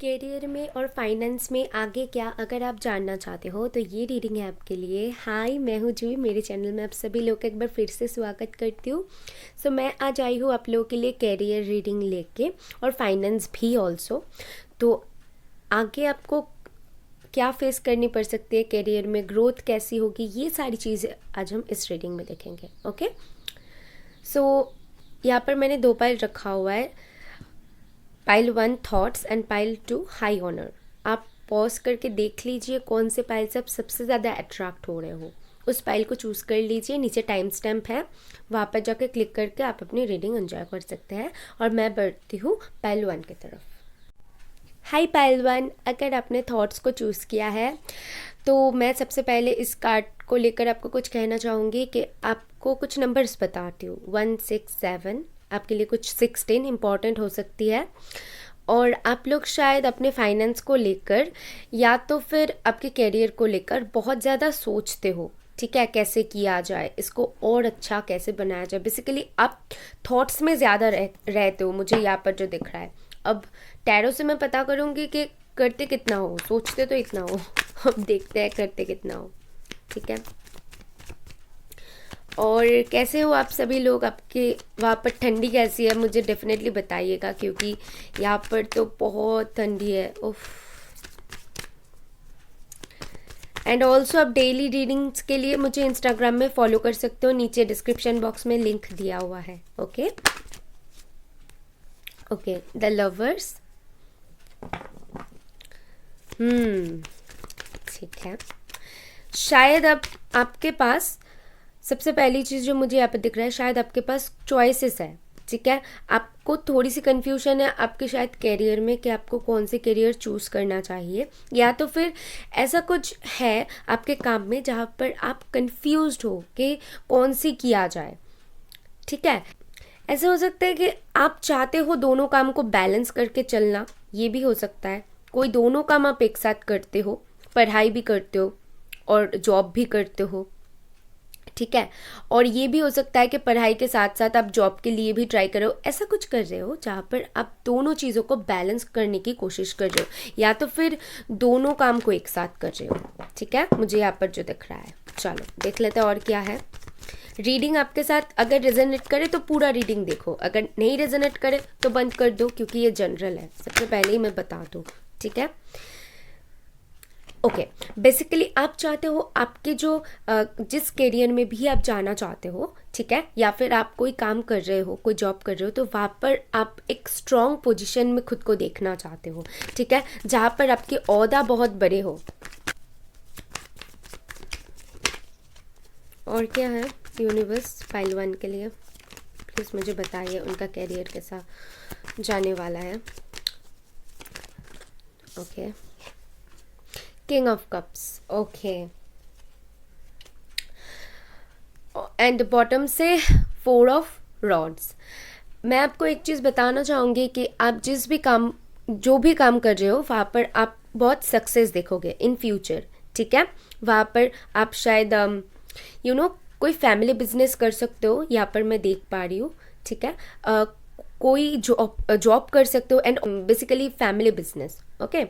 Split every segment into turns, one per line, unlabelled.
Career में और finance में आगे क्या अगर आप जानना चाहते हो तो ये रीडिंग है आपके लिए। हाय, मैं हूँ जूही। मेरे चैनल में आप सभी लोग का एक बार फिर से स्वागत करती हूँ। मैं आज आई हूँ आप लोगों के लिए करियर रीडिंग लेके और फाइनेंस भी ऑल्सो। तो आगे आपको क्या फेस करनी पड़ सकती है करियर में, ग्रोथ कैसी होगी, ये सारी चीज़ें आज हम इस रीडिंग में देखेंगे। ओके, यहाँ पर मैंने 2 पाइल रखा हुआ है, pile 1 thoughts and pile 2 high honour. आप पॉज करके देख लीजिए कौन से पाइल से आप सबसे ज़्यादा अट्रैक्ट हो रहे हो, उस पाइल को चूज़ कर लीजिए। नीचे टाइम स्टैम्प है, वहाँ पर जाकर क्लिक करके आप अपनी रीडिंग एंजॉय कर सकते हैं। और मैं बढ़ती हूँ पाइल 1 की तरफ। हाई पाइल 1, अगर आपने थॉट्स को चूज़ किया है तो मैं सबसे पहले इस कार्ड को लेकर आपको कुछ कहना चाहूँगी कि आपको कुछ नंबर्स बताती हूँ। 1 6 7, आपके लिए कुछ 16 इम्पॉर्टेंट हो सकती है। और आप लोग शायद अपने फाइनेंस को लेकर या तो फिर आपके करियर को लेकर बहुत ज़्यादा सोचते हो, ठीक है, कैसे किया जाए, इसको और अच्छा कैसे बनाया जाए। बेसिकली आप थॉट्स में ज़्यादा रहते हो, मुझे यहाँ पर जो दिख रहा है। अब टैरो से मैं पता करूँगी कि करते कितना हो, सोचते तो इतना हो। अब देखते हैं करते कितना हो, ठीक है। और कैसे हो आप सभी लोग, आपके वहाँ पर ठंडी कैसी है मुझे डेफिनेटली बताइएगा, क्योंकि यहाँ पर तो बहुत ठंडी है। उफ। एंड ऑल्सो आप डेली रीडिंग्स के लिए मुझे इंस्टाग्राम में फॉलो कर सकते हो, नीचे डिस्क्रिप्शन बॉक्स में लिंक दिया हुआ है। Okay okay, the lovers. ठीक है, शायद अब आपके पास सबसे पहली चीज़ जो मुझे यहाँ पे दिख रहा है, शायद आपके पास चॉइसेस है, ठीक है। आपको थोड़ी सी कन्फ्यूजन है आपके शायद करियर में कि आपको कौन से करियर चूज़ करना चाहिए, या तो फिर ऐसा कुछ है आपके काम में जहाँ पर आप कंफ्यूज्ड हो कि कौन सी किया जाए, ठीक है। ऐसा हो सकता है कि आप चाहते हो दोनों काम को बैलेंस करके चलना, ये भी हो सकता है। कोई दोनों काम आप एक साथ करते हो, पढ़ाई भी करते हो और जॉब भी करते हो, ठीक है। और ये भी हो सकता है कि पढ़ाई के साथ साथ आप जॉब के लिए भी ट्राई करो, ऐसा कुछ कर रहे हो जहाँ पर आप दोनों चीज़ों को बैलेंस करने की कोशिश कर रहे हो, या तो फिर दोनों काम को एक साथ कर रहे हो, ठीक है। मुझे यहाँ पर जो दिख रहा है, चलो देख लेते हैं और क्या है। रीडिंग आपके साथ अगर रेजोनेट करे तो पूरा रीडिंग देखो, अगर नहीं रेजोनेट करे तो बंद कर दो, क्योंकि ये जनरल है, सबसे पहले ही मैं बता दूँ, ठीक है। ओके, बेसिकली आप चाहते हो आपके जो जिस करियर में भी आप जाना चाहते हो, ठीक है, या फिर आप कोई काम कर रहे हो, कोई जॉब कर रहे हो, तो वहाँ पर आप एक स्ट्रॉन्ग पोजीशन में खुद को देखना चाहते हो, ठीक है, जहाँ पर आपके ओहदा बहुत बड़े हो। और क्या है यूनिवर्स पाइल 1 के लिए, प्लीज़ मुझे बताइए उनका करियर कैसा जाने वाला है। Okay, king of cups, okay, and bottom से 4 ऑफ रॉड्स। मैं आपको एक चीज़ बताना चाहूँगी कि आप जो भी काम कर रहे हो वहाँ पर आप बहुत सक्सेस देखोगे इन फ्यूचर, ठीक है। वहाँ पर आप शायद कोई फैमिली बिजनेस कर सकते हो, यहाँ पर मैं देख पा रही हूँ, ठीक है। कोई जॉब कर सकते हो and basically family business, okay.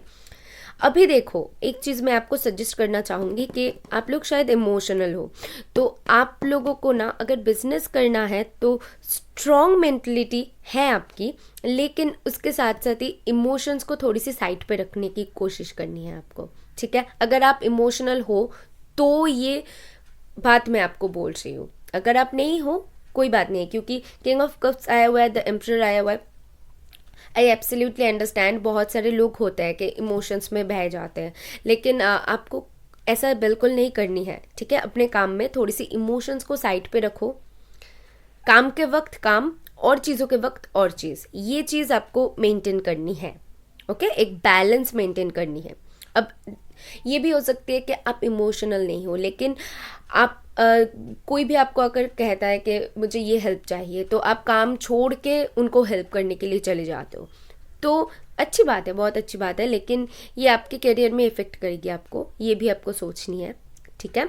अभी देखो, एक चीज़ मैं आपको सजेस्ट करना चाहूँगी कि आप लोग शायद इमोशनल हो, तो आप लोगों को ना अगर बिजनेस करना है तो स्ट्रॉन्ग मेंटलिटी है आपकी, लेकिन उसके साथ साथ ही इमोशंस को थोड़ी सी साइड पे रखने की कोशिश करनी है आपको, ठीक है। अगर आप इमोशनल हो तो ये बात मैं आपको बोल रही हूँ, अगर आप नहीं हो कोई बात नहीं, क्योंकि किंग ऑफ कप्स आया हुआ है, द एम्परर आया हुआ है। आई एब्सोल्युटली अंडरस्टैंड, बहुत सारे लोग होते हैं कि इमोशंस में बह जाते हैं, लेकिन आपको ऐसा बिल्कुल नहीं करनी है, ठीक है। अपने काम में थोड़ी सी इमोशंस को साइड पे रखो, काम के वक्त काम और चीज़ों के वक्त और चीज़, ये चीज़ आपको मेंटेन करनी है, ओके, एक बैलेंस मेंटेन करनी है। अब ये भी हो सकती है कि आप इमोशनल नहीं हो, लेकिन आप कोई भी आपको अगर कहता है कि मुझे ये हेल्प चाहिए, तो आप काम छोड़ के उनको हेल्प करने के लिए चले जाते हो, तो अच्छी बात है, बहुत अच्छी बात है, लेकिन ये आपके करियर में इफ़ेक्ट करेगी आपको, ये भी आपको सोचनी है, ठीक है।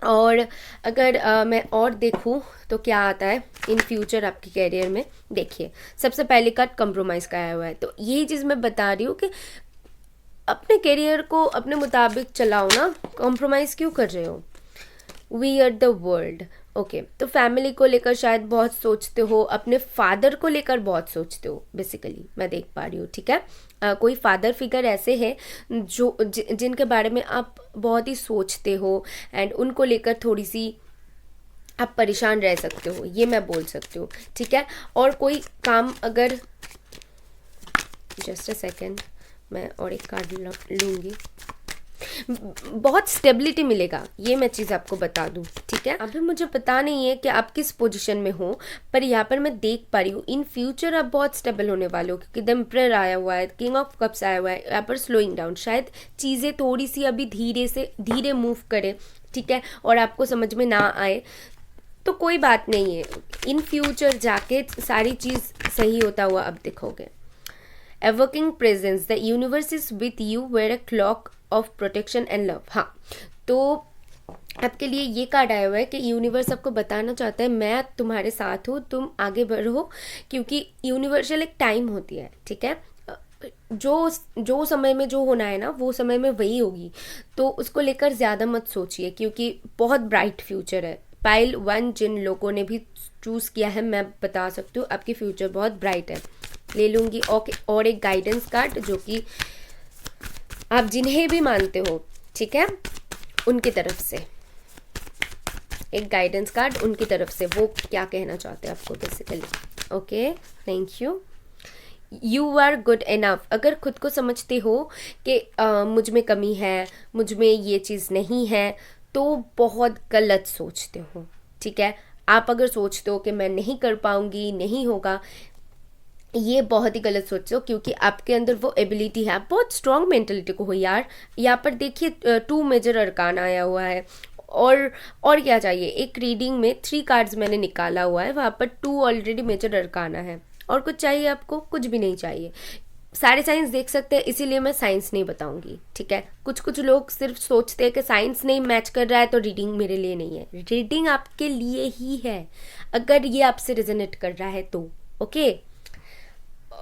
और अगर मैं और देखूं तो क्या आता है इन फ्यूचर आपके कैरियर में। देखिए, सबसे पहले कार्ड कंप्रोमाइज़ का आया हुआ है, तो यही चीज़ मैं बता रही हूँ कि अपने करियर को अपने मुताबिक चलाओ ना, कॉम्प्रोमाइज़ क्यों कर रहे हो। We are the world. Okay, तो फैमिली को लेकर शायद बहुत सोचते हो, अपने फादर को लेकर बहुत सोचते हो बेसिकली, मैं देख पा रही हूँ, ठीक है। कोई फादर फिगर ऐसे है जो जिनके बारे में आप बहुत ही सोचते हो, एंड उनको लेकर थोड़ी सी आप परेशान रह सकते हो, ये मैं बोल सकती हूँ, ठीक है। और कोई काम अगर, जस्ट अ सेकेंड, मैं और एक कार्ड लूँगी। बहुत स्टेबिलिटी मिलेगा, ये मैं चीज़ आपको बता दूं, ठीक है। अभी मुझे पता नहीं है कि आप किस पोजीशन में हो, पर यहाँ पर मैं देख पा रही हूँ इन फ्यूचर आप बहुत स्टेबल होने वाले हो, क्योंकि द एम्परर आया हुआ है, किंग ऑफ कप्स आया हुआ है, यहाँ पर स्लोइंग डाउन, शायद चीज़ें थोड़ी सी अभी धीरे मूव करे, ठीक है, और आपको समझ में ना आए तो कोई बात नहीं है, इन फ्यूचर जाके सारी चीज़ सही होता हुआ अब दिखोगे। A working presence, the universe is with you, wear a clock of protection and love। हाँ, तो आपके लिए ये कार्ड आया हुआ है कि यूनिवर्स आपको बताना चाहता है मैं तुम्हारे साथ हूँ, तुम आगे बढ़ो, क्योंकि यूनिवर्सल एक टाइम होती है, ठीक है। जो समय में जो होना है ना, वो समय में वही होगी, तो उसको लेकर ज़्यादा मत सोचिए, क्योंकि बहुत ब्राइट फ्यूचर है। पाइल 1 जिन लोगों ने भी चूज़ किया है, मैं बता सकती हूँ आपकी फ्यूचर बहुत ब्राइट है। ले लूँगी और एक गाइडेंस कार्ड, जो कि आप जिन्हें भी मानते हो, ठीक है, उनकी तरफ से एक गाइडेंस कार्ड, उनकी तरफ से वो क्या कहना चाहते हैं आपको basically. Okay, thank you. You are good enough. अगर खुद को समझते हो कि मुझ में कमी है, मुझ में ये चीज़ नहीं है, तो बहुत गलत सोचते हो, ठीक है। आप अगर सोचते हो कि मैं नहीं कर पाऊंगी, नहीं होगा, ये बहुत ही गलत सोचते हो, क्योंकि आपके अंदर वो एबिलिटी है, आप बहुत स्ट्रॉन्ग मेंटलिटी को हो यार। यहाँ पर देखिए 2 मेजर अरकान आया हुआ है, और क्या चाहिए। एक रीडिंग में 3 कार्ड्स मैंने निकाला हुआ है, वहाँ पर 2 ऑलरेडी मेजर अरकाना है, और कुछ चाहिए आपको? कुछ भी नहीं चाहिए। सारे साइंस देख सकते हैं, इसीलिए मैं साइंस नहीं बताऊंगी, ठीक है। कुछ लोग सिर्फ सोचते हैं कि साइंस नहीं मैच कर रहा है तो रीडिंग मेरे लिए नहीं है। रीडिंग आपके लिए ही है, अगर ये आपसे रेजोनेट कर रहा है तो।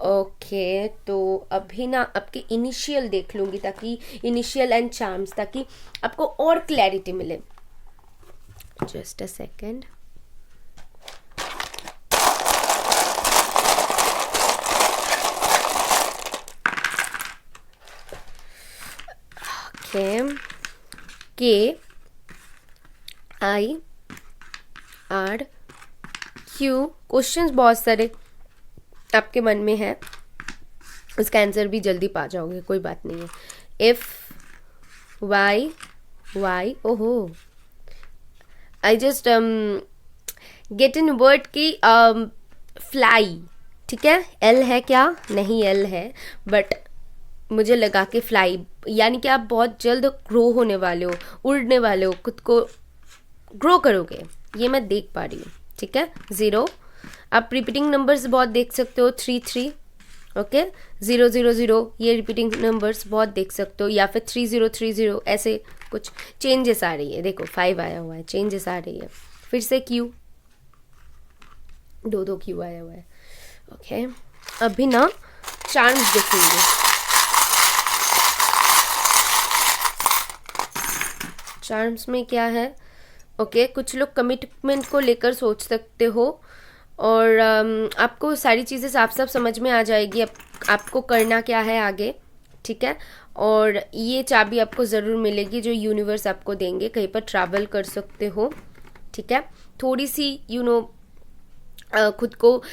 ओके, तो अभी ना आपके इनिशियल देख लूँगी, ताकि इनिशियल एंड चार्म्स, ताकि आपको और क्लैरिटी मिले। Just a second. Okay, KIRQ। Questions बहुत सारे आपके मन में है, उसका आंसर भी जल्दी पा जाओगे, कोई बात नहीं है। FYY, ओहो, I just get in word की फ्लाई, ठीक है। L है क्या? नहीं L है, बट मुझे लगा कि फ्लाई, यानी कि आप बहुत जल्द ग्रो होने वाले हो, उड़ने वाले हो, खुद को ग्रो करोगे, ये मैं देख पा रही हूँ, ठीक है। 0, आप रिपीटिंग नंबर्स बहुत देख सकते हो, 3 ओके, 0 ये रिपीटिंग नंबर्स बहुत देख सकते हो, या फिर 30 ऐसे कुछ चेंजेस आ रही है। देखो 5 आया हुआ है, चेंजेस आ रही है। फिर से Q, 2 Q आया हुआ है। ओके, अभी ना चार्म्स देखेंगे। चार्म्स में क्या है? ओके, कुछ लोग कमिटमेंट को लेकर सोच सकते हो, और आपको सारी चीज़ें साफ साफ समझ में आ जाएगी आपको करना क्या है आगे, ठीक है। और ये चाबी आपको ज़रूर मिलेगी जो यूनिवर्स आपको देंगे, कहीं पर ट्रैवल कर सकते हो, ठीक है। थोड़ी सी खुद को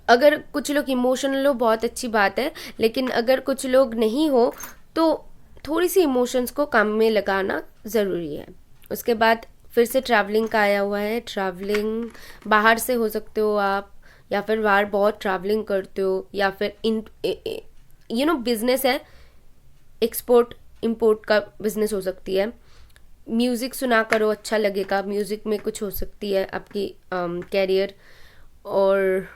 अगर कुछ लोग इमोशनल हो, बहुत अच्छी बात है, लेकिन अगर कुछ लोग नहीं हो तो थोड़ी सी इमोशंस को काम में लगाना ज़रूरी है। उसके बाद फिर से ट्रैवलिंग का आया हुआ है। ट्रैवलिंग बाहर से हो सकते हो आप, या फिर बाहर बहुत ट्रैवलिंग करते हो, या फिर बिजनेस है, एक्सपोर्ट इंपोर्ट का बिजनेस हो सकती है। म्यूज़िक सुना करो, अच्छा लगेगा, म्यूज़िक में कुछ हो सकती है आपकी कैरियर। और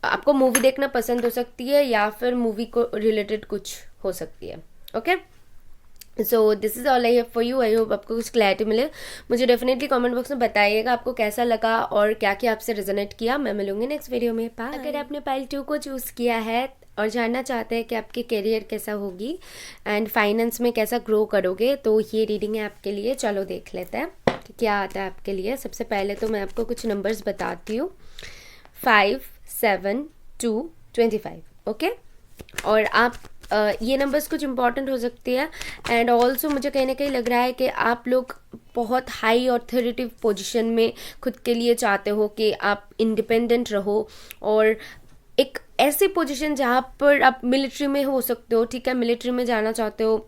आपको मूवी देखना पसंद हो सकती है, या फिर मूवी को रिलेटेड कुछ हो सकती है। Okay, so this is all I have for you. I hope आपको कुछ क्लैरिटी मिले। मुझे डेफिनेटली कमेंट बॉक्स में बताइएगा आपको कैसा लगा और क्या क्या आपसे रेजोनेट किया। मैं मिलूंगी नेक्स्ट वीडियो में। बाय। अगर आपने पाइल 2 को चूज़ किया है और जानना चाहते हैं कि आपके करियर कैसा होगी एंड फाइनेंस में कैसा ग्रो करोगे, तो ये रीडिंग है आपके लिए। चलो देख लेते हैं कि क्या आता है आपके लिए। सबसे पहले तो मैं आपको कुछ नंबर्स बताती हूँ। 5, 7, 2, 25। ओके, और आप ये नंबर्स कुछ इंपॉर्टेंट हो सकती है। एंड ऑल्सो मुझे कहीं ना कहीं लग रहा है कि आप लोग बहुत हाई ऑथोरिटेटिव पोजीशन में खुद के लिए चाहते हो कि आप इंडिपेंडेंट रहो, और एक ऐसी पोजीशन जहाँ पर आप मिलिट्री में हो सकते हो, ठीक है, मिलिट्री में जाना चाहते हो,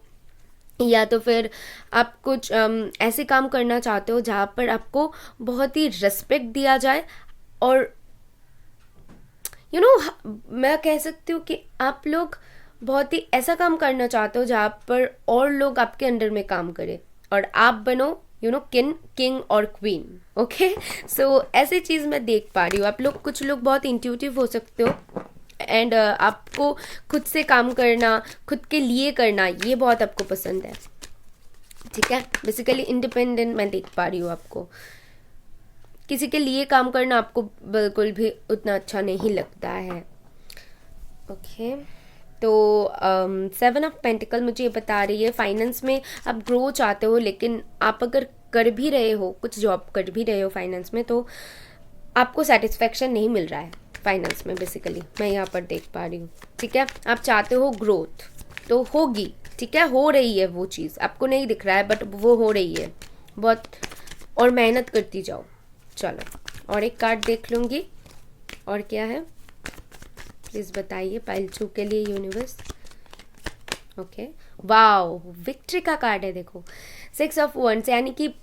या तो फिर आप कुछ ऐसे काम करना चाहते हो जहाँ पर आपको बहुत ही रिस्पेक्ट दिया जाए। और मैं कह सकती हूँ कि आप लोग बहुत ही ऐसा काम करना चाहते हो जहाँ पर और लोग आपके अंडर में काम करें और आप बनो किंग और क्वीन। ओके, सो ऐसी चीज़ मैं देख पा रही हूँ। आप लोग, कुछ लोग बहुत इंट्यूटिव हो सकते हो एंड आपको खुद से काम करना, खुद के लिए करना, ये बहुत आपको पसंद है, ठीक है। बेसिकली इंडिपेंडेंट मैं देख पा रही हूँ आपको। किसी के लिए काम करना आपको बिल्कुल भी उतना अच्छा नहीं लगता है। ओके, तो 7 ऑफ पेंटिकल मुझे ये बता रही है फाइनेंस में आप ग्रो चाहते हो, लेकिन आप अगर कर भी रहे हो, कुछ जॉब कर भी रहे हो फाइनेंस में, तो आपको सेटिस्फेक्शन नहीं मिल रहा है फाइनेंस में। बेसिकली मैं यहाँ पर देख पा रही हूँ, ठीक है। आप चाहते हो ग्रोथ, तो होगी, ठीक है, हो रही है वो चीज़, आपको नहीं दिख रहा है बट वो हो रही है बहुत, और मेहनत करती जाओ। चलो और एक कार्ड देख लूँगी, और क्या है प्लीज़ बताइए पाइल 2 के लिए यूनिवर्स। ओके, वाओ, विक्ट्री का कार्ड है, देखो 6 ऑफ वंड्स, यानी कि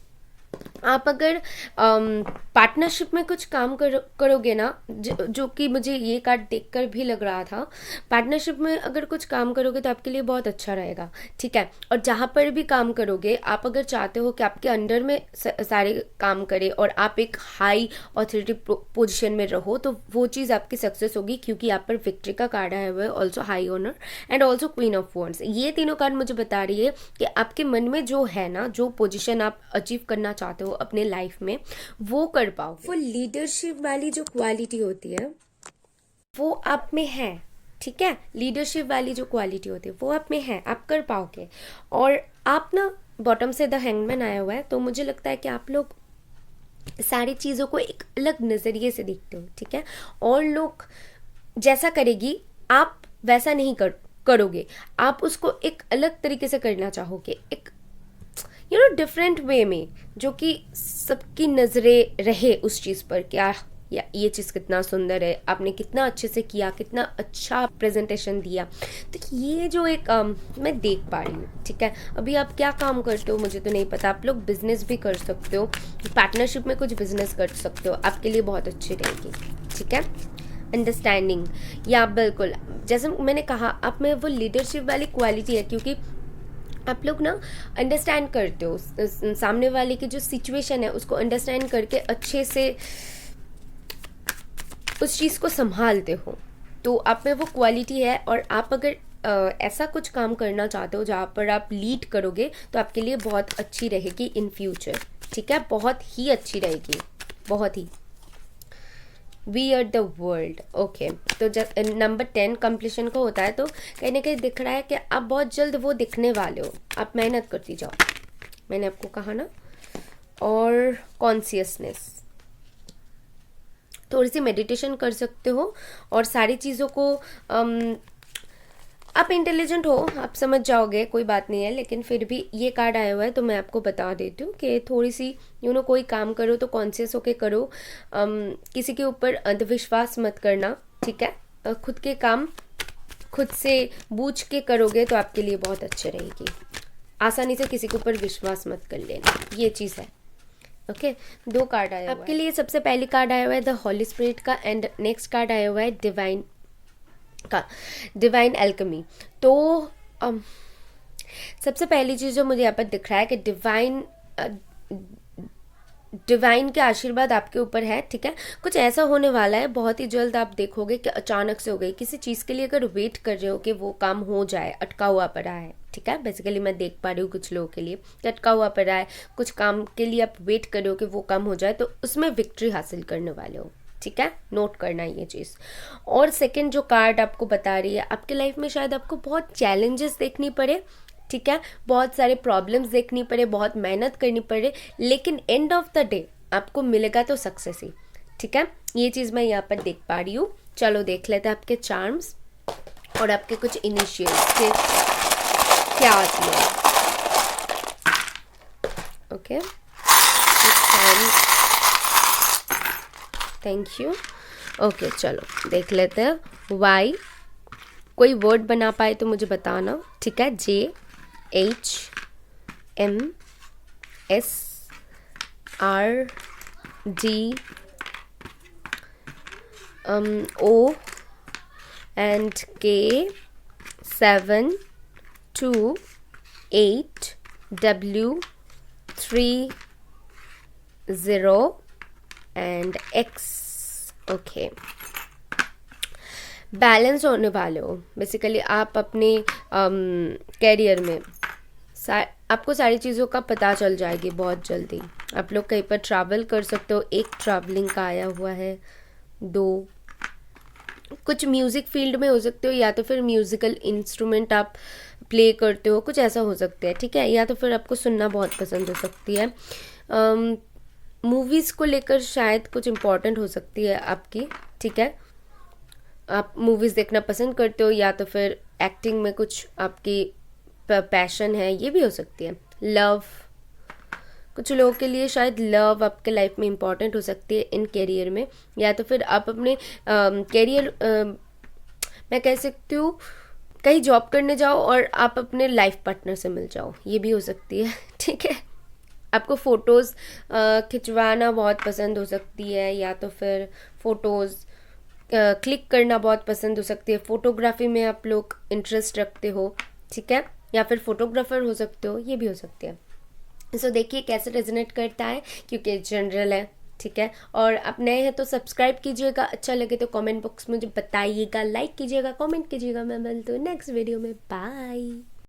आप अगर पार्टनरशिप में कुछ काम करोगे ना, जो कि मुझे ये कार्ड देखकर भी लग रहा था, पार्टनरशिप में अगर कुछ काम करोगे तो आपके लिए बहुत अच्छा रहेगा, ठीक है। और जहाँ पर भी काम करोगे, आप अगर चाहते हो कि आपके अंडर में सारे काम करे और आप एक हाई ऑथोरिटी पोजिशन में रहो, तो वो चीज़ आपकी सक्सेस होगी, क्योंकि यहाँ पर विक्ट्री का कार्ड आया हुआ है, also high honour and also queen of wands. ये तीनों कार्ड मुझे बता रही है कि आपके मन में जो है ना, जो पोजिशन आप अचीव करना चाहते हो अपने लाइफ में, वो कर पाओ। वो लीडरशिप वाली जो क्वालिटी होती है वो आप में है, ठीक है। लीडरशिप वाली जो क्वालिटी होती है वो आप में है, आप कर पाओगे। और आप ना, बॉटम से द हैंगमैन आया हुआ है, तो मुझे लगता है कि आप लोग सारी चीज़ों को एक अलग नज़रिए से देखते हो, ठीक है। और लोग जैसा करेगी आप वैसा नहीं करोगे, आप उसको एक अलग तरीके से करना चाहोगे, एक डिफरेंट वे में, जो कि सबकी नज़रें रहे उस चीज़ पर, क्या या ये चीज़ कितना सुंदर है, आपने कितना अच्छे से किया, कितना अच्छा प्रेजेंटेशन दिया। तो ये जो एक मैं देख पा रही हूँ, ठीक है। अभी आप क्या काम करते हो मुझे तो नहीं पता, आप लोग बिजनेस भी कर सकते हो, पार्टनरशिप में कुछ बिजनेस कर सकते हो, आपके लिए बहुत अच्छी रहेगी, ठीक है। अंडरस्टैंडिंग, या बिल्कुल जैसे मैंने कहा, आप में वो लीडरशिप वाली क्वालिटी है, क्योंकि आप लोग ना अंडरस्टैंड करते हो सामने वाले की जो सिचुएशन है, उसको अंडरस्टैंड करके अच्छे से उस चीज़ को संभालते हो, तो आप में वो क्वालिटी है। और आप अगर ऐसा कुछ काम करना चाहते हो जहाँ पर आप लीड करोगे, तो आपके लिए बहुत अच्छी रहेगी इन फ्यूचर, ठीक है, बहुत ही अच्छी रहेगी, बहुत ही। We are the world, okay. तो जब नंबर 10 कंप्लीशन को होता है, तो कहीं ना कहीं दिख रहा है कि आप बहुत जल्द वो दिखने वाले हो, आप मेहनत करती जाओ, मैंने आपको कहा ना। और कॉन्शियसनेस, थोड़ी सी मेडिटेशन कर सकते हो, और सारी चीज़ों को आप इंटेलिजेंट हो, आप समझ जाओगे, कोई बात नहीं है। लेकिन फिर भी ये कार्ड आया हुआ है, तो मैं आपको बता देती हूँ कि थोड़ी सी कोई काम करो तो कॉन्शियस होके करो, किसी के ऊपर अंधविश्वास मत करना, ठीक है। खुद के काम खुद से बूझ के करोगे तो आपके लिए बहुत अच्छे रहेगी। आसानी से किसी के ऊपर विश्वास मत कर लेना, ये चीज़ है, ओके। 2 कार्ड आया आपके लिए। सबसे पहली कार्ड आया हुआ है द होली स्पिरिट का, एंड नेक्स्ट कार्ड आया हुआ है डिवाइन का, डिवाइन एल्केमी। तो सबसे पहली चीज़ जो मुझे यहाँ पर दिख रहा है कि डिवाइन के आशीर्वाद आपके ऊपर है, ठीक है। कुछ ऐसा होने वाला है बहुत ही जल्द, आप देखोगे कि अचानक से हो गई। किसी चीज़ के लिए अगर वेट कर रहे हो कि वो काम हो जाए, अटका हुआ पड़ा है, ठीक है। बेसिकली मैं देख पा रही हूँ कुछ लोगों के लिए लटका हुआ पड़ा है, कुछ काम के लिए आप वेट कर रहे हो कि वो काम हो जाए, तो उसमें विक्ट्री हासिल करने वाले हो, ठीक है। नोट करना ये चीज़। और सेकंड जो कार्ड आपको बता रही है, आपके लाइफ में शायद आपको बहुत चैलेंजेस देखनी पड़े, ठीक है, बहुत सारे प्रॉब्लम्स देखनी पड़े, बहुत मेहनत करनी पड़े, लेकिन एंड ऑफ द डे आपको मिलेगा तो सक्सेस ही, ठीक है। ये चीज़ मैं यहाँ पर देख पा रही हूँ। चलो देख लेते हैं आपके चार्म्स और आपके कुछ इनिशियल्स के क्या आती है। Okay, thank you. ओके चलो देख लेते हैं। वाई, कोई वर्ड बना पाए तो मुझे बताना, ठीक है। JHMSRD O and K728W30 and X। Okay, balance होने वाले हो बेसिकली आप अपने कैरियर में। आपको सारी चीज़ों का पता चल जाएगी बहुत जल्दी। आप लोग कहीं पर ट्रैवल कर सकते हो, एक ट्रैवलिंग का आया हुआ है, 2 कुछ म्यूज़िक फील्ड में हो सकते हो, या तो फिर म्यूज़िकल इंस्ट्रूमेंट आप प्ले करते हो, कुछ ऐसा हो सकता है, ठीक है। या तो फिर आपको सुनना बहुत पसंद हो सकती है। मूवीज़ को लेकर शायद कुछ इम्पोर्टेंट हो सकती है आपकी, ठीक है। आप मूवीज़ देखना पसंद करते हो, या तो फिर एक्टिंग में कुछ आपकी पैशन है, ये भी हो सकती है। लव, कुछ लोगों के लिए शायद लव आपके लाइफ में इम्पॉर्टेंट हो सकती है इन कैरियर में, या तो फिर आप अपने कैरियर मैं कह सकती हूँ कहीं जॉब करने जाओ और आप अपने लाइफ पार्टनर से मिल जाओ, ये भी हो सकती है, ठीक है। आपको फ़ोटोज़ खिंचवाना बहुत पसंद हो सकती है, या तो फिर फ़ोटोज़ क्लिक करना बहुत पसंद हो सकती है। फ़ोटोग्राफी में आप लोग इंटरेस्ट रखते हो, ठीक है, या फिर फोटोग्राफर हो सकते हो, ये भी हो सकती है। सो देखिए कैसे रेजोनेट करता है, क्योंकि जनरल है, ठीक है। और आप नए हैं तो सब्सक्राइब कीजिएगा, अच्छा लगे तो कमेंट बॉक्स में मुझे बताइएगा, लाइक कीजिएगा, कमेंट कीजिएगा। मैं मिलती हूँ नेक्स्ट वीडियो में। बाय।